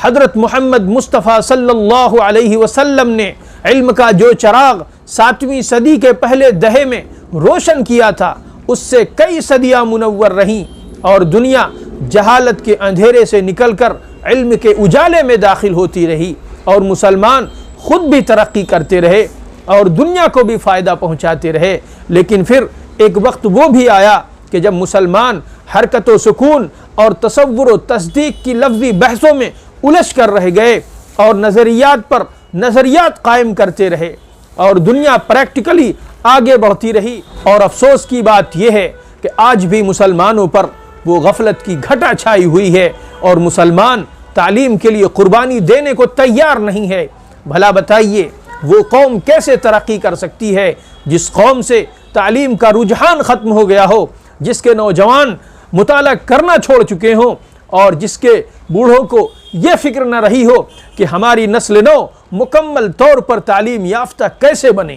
حضرت محمد مصطفیٰ صلی اللہ علیہ وسلم نے علم کا جو چراغ 7ویں صدی کے پہلے دہے میں روشن کیا تھا، اس سے کئی صدیاں منور رہیں اور دنیا جہالت کے اندھیرے سے نکل کر علم کے اجالے میں داخل ہوتی رہی، اور مسلمان خود بھی ترقی کرتے رہے اور دنیا کو بھی فائدہ پہنچاتے رہے۔ لیکن پھر ایک وقت وہ بھی آیا کہ جب مسلمان حرکت و سکون اور تصور و تصدیق کی لفظی بحثوں میں الجھ کر رہ گئے اور نظریات پر نظریات قائم کرتے رہے، اور دنیا پریکٹیکلی آگے بڑھتی رہی۔ اور افسوس کی بات یہ ہے کہ آج بھی مسلمانوں پر وہ غفلت کی گھٹا چھائی ہوئی ہے اور مسلمان تعلیم کے لیے قربانی دینے کو تیار نہیں ہے۔ بھلا بتائیے وہ قوم کیسے ترقی کر سکتی ہے جس قوم سے تعلیم کا رجحان ختم ہو گیا ہو، جس کے نوجوان مطالعہ کرنا چھوڑ چکے ہوں، اور جس کے بوڑھوں کو یہ فکر نہ رہی ہو کہ ہماری نسل نو مکمل طور پر تعلیم یافتہ کیسے بنے۔